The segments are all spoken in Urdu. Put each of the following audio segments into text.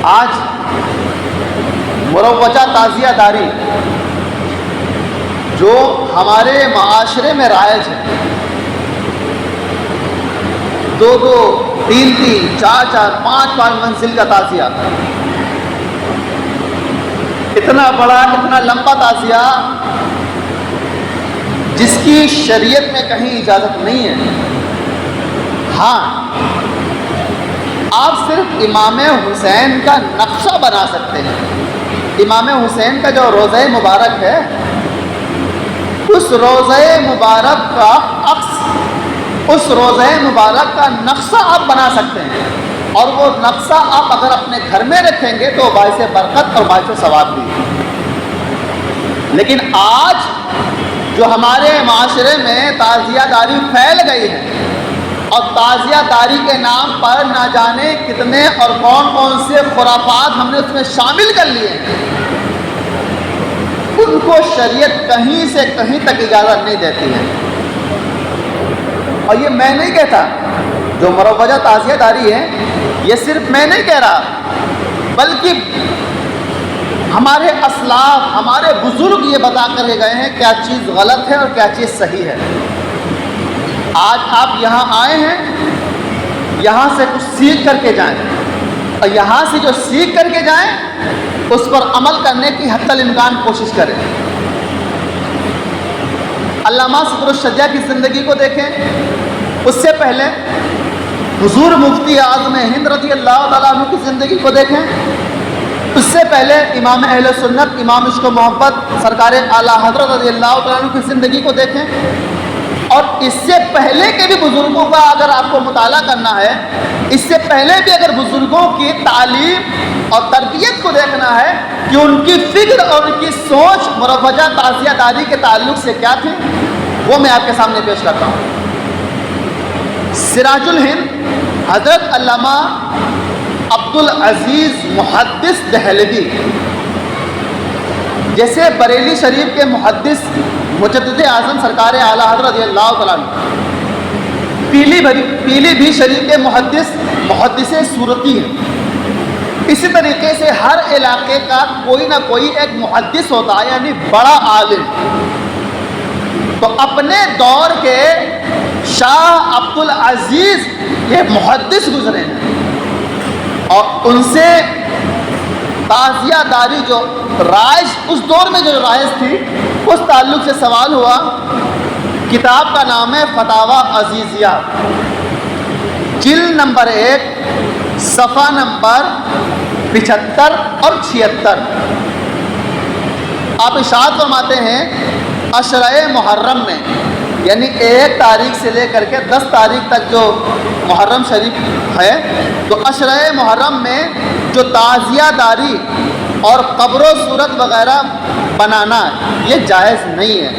آج مروجہ تعزیہ داری جو ہمارے معاشرے میں رائج ہے، 2-2 3-3 4-4 5-5 منزل کا تعزیہ، اتنا بڑا اتنا لمبا تعزیہ جس کی شریعت میں کہیں اجازت نہیں ہے۔ ہاں، آپ صرف امام حسین کا نقشہ بنا سکتے ہیں۔ امام حسین کا جو روضہ مبارک ہے، اس روضہ مبارک کا عکس، اس روضہ مبارک کا نقشہ آپ بنا سکتے ہیں، اور وہ نقشہ آپ اگر اپنے گھر میں رکھیں گے تو باعث برکت اور باعث ثواب بھی ہے۔ لیکن آج جو ہمارے معاشرے میں تعزیہ داری پھیل گئی ہے، اور تعزیہ داری کے نام پر نہ جانے کتنے اور کون کون سے خرافات ہم نے اس میں شامل کر لیے ہیں، ان کو شریعت کہیں سے کہیں تک اجازت نہیں دیتی ہے۔ اور یہ میں نہیں کہتا، جو مروجہ تعزیہ داری ہے یہ صرف میں نہیں کہہ رہا، بلکہ ہمارے اسلاف، ہمارے بزرگ یہ بتا کر گئے ہیں کیا چیز غلط ہے اور کیا چیز صحیح ہے۔ آج آپ یہاں آئے ہیں، یہاں سے کچھ سیکھ کر کے جائیں، اور یہاں سے جو سیکھ کر کے جائیں اس پر عمل کرنے کی حتی الامکان کوشش کریں۔ علامہ صدر الشجاع کی زندگی کو دیکھیں، اس سے پہلے حضور مفتی اعظم ہند رضی اللہ تعالیٰ عنہ کی زندگی کو دیکھیں، اس سے پہلے امام اہل سنت امام عشق و محبت سرکار اعلیٰ حضرت رضی اللہ تعالیٰ عنہ کی زندگی کو دیکھیں، اور اس سے پہلے کے بھی بزرگوں کا اگر آپ کو مطالعہ کرنا ہے، اس سے پہلے بھی اگر بزرگوں کی تعلیم اور تربیت کو دیکھنا ہے کہ ان کی فکر اور ان کی سوچ مروجہ تعزیہ داری کے تعلق سے کیا تھی، وہ میں آپ کے سامنے پیش کرتا ہوں۔ سراج الہند حضرت علامہ عبدالعزیز محدث دہلوی، جیسے بریلی شریف کے محدث مجدد اعظم سرکار اعلیٰ حضرت رضی اللہ تعالیٰ عنہ، پیلی بھی شریف کے محدث صورتی ہیں۔ اسی طریقے سے ہر علاقے کا کوئی نہ کوئی ایک محدث ہوتا ہے، یعنی بڑا عالم۔ تو اپنے دور کے شاہ عبدالعزیز یہ محدث گزرے ہیں، اور ان سے تعزیہ داری جو رائج اس دور میں جو رائج تھی اس تعلق سے سوال ہوا۔ کتاب کا نام ہے فتاوی عزیزیہ، جلد نمبر 1 صفحہ نمبر 75 اور 76۔ آپ ارشاد فرماتے ہیں عشرہ محرم میں، یعنی 1 تاریخ سے لے کر کے 10 تاریخ تک جو محرم شریف ہے، تو عشرہ محرم میں جو تعزیہ داری اور قبر و صورت وغیرہ بنانا یہ جائز نہیں ہے۔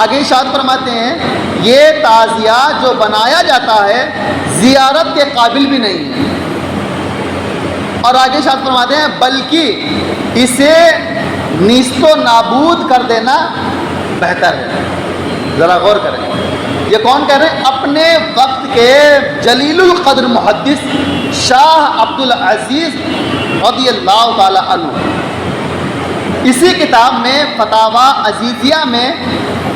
آگے ارشاد فرماتے ہیں یہ تعزیہ جو بنایا جاتا ہے زیارت کے قابل بھی نہیں ہے، اور آگے ارشاد فرماتے ہیں بلکہ اسے نیست و نابود کر دینا بہتر ہے۔ ذرا غور کریں، یہ کون کہہ رہے ہیں؟ اپنے وقت کے جلیل القدر محدث شاہ عبدالعزیز رضی اللہ تعالی عنہ۔ اسی کتاب میں فتاوی عزیزیہ میں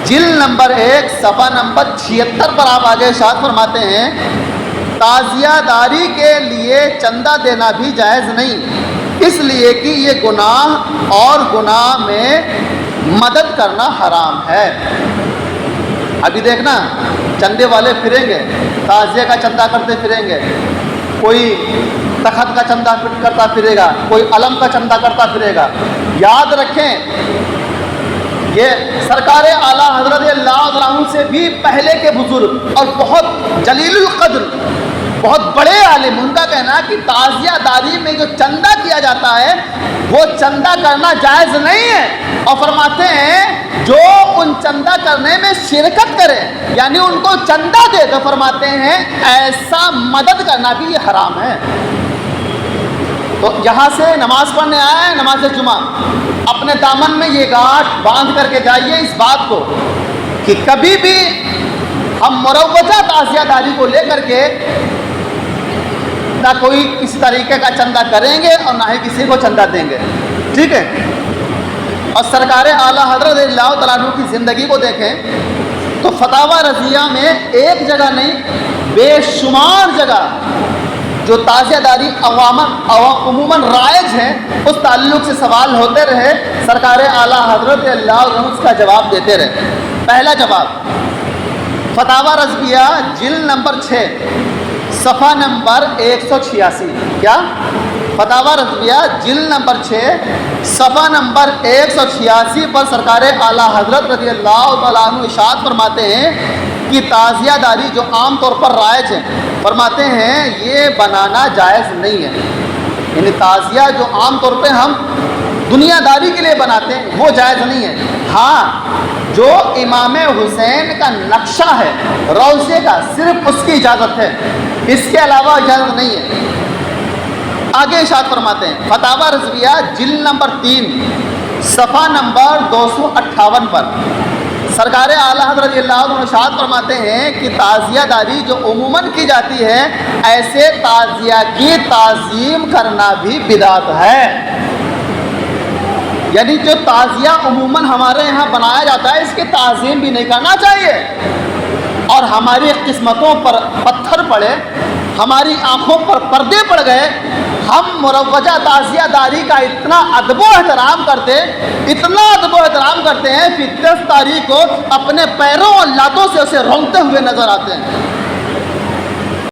جلد نمبر 1 صفحہ نمبر 76 پر آپ آگے ارشاد فرماتے ہیں تعزیہ داری کے لیے چندہ دینا بھی جائز نہیں، اس لیے کہ یہ گناہ اور گناہ میں مدد کرنا حرام ہے۔ ابھی دیکھنا چندے والے پھریں گے، تعزیہ کا چندہ کرتے پھریں گے، کوئی تخت کا چندہ کرتا پھرے گا، کوئی علم کا چندہ کرتا پھرے گا۔ یاد رکھیں یہ سرکار اعلیٰ حضرت اللہ تعالیٰ عنہ سے بھی پہلے کے بزرگ اور بہت جلیل القدر بہت بڑے عالم، ان کا کہنا ہے کہ تعزیہ داری میں جو چندہ کیا جاتا ہے وہ چندہ کرنا جائز نہیں ہے، اور فرماتے ہیں جو ان چندہ کرنے میں شرکت کرے یعنی ان کو چندہ دے تو فرماتے ہیں ایسا مدد کرنا بھی یہ حرام ہے۔ تو جہاں سے نماز پڑھنے آئے ہیں نماز جمعہ، اپنے دامن میں یہ گاٹھ باندھ کر کے جائیے اس بات کو کہ کبھی بھی ہم مروجہ تعزیہ داری کو لے کر کے نہ کوئی کسی طریقے کا چندہ کریں گے اور نہ ہی کسی کو چندہ دیں گے، ٹھیک ہے۔ اور سرکار اعلیٰ حضرت اللہ تعالیٰ عنہ کی زندگی کو دیکھیں تو فتاوی رضیہ میں ایک جگہ نہیں بے شمار جگہ جو تعزیہ داری عموماً رائج ہے اس تعلق سے سوال ہوتے رہے، سرکار اعلیٰ حضرت اللہ عنہ اس کا جواب دیتے رہے۔ پہلا جواب فتاوی رضویہ جلد نمبر 6 صفحہ نمبر 186، کیا؟ فتاوی رضویہ جلد نمبر 6 صفحہ نمبر 186 پر سرکار اعلیٰ حضرت رضی اللہ تعالیٰ عنہ ارشاد فرماتے ہیں کہ تعزیہ داری جو عام طور پر رائج ہے، فرماتے ہیں یہ بنانا جائز نہیں ہے، یعنی تعزیہ جو عام طور پہ ہم دنیا داری کے لیے بناتے ہیں وہ جائز نہیں ہے۔ ہاں جو امام حسین کا نقشہ ہے روضے کا صرف اس کی اجازت ہے، اس کے علاوہ اجازت نہیں ہے۔ آگے ارشاد فرماتے ہیں فتاوی رضویہ جلد نمبر 3 صفحہ نمبر 258 پر سرکار اعلیٰ حضرت اللہ عنہ ارشاد فرماتے ہیں کہ تعزیہ داری جو عموماً کی جاتی ہے ایسے تعزیہ کی تعظیم کرنا بھی بدعت ہے، یعنی جو تعزیہ عموماً ہمارے یہاں بنایا جاتا ہے اس کی تعظیم بھی نہیں کرنا چاہیے، اور ہماری قسمتوں پر پتھر پڑے، ہماری آنکھوں پر پردے پڑ گئے، ہم مروجہ تعزیہ داری کا اتنا ادب و احترام کرتے ہیں پھر 10 تاریخ کو اپنے پیروں اور لاتوں سے اسے رونگتے ہوئے نظر آتے ہیں۔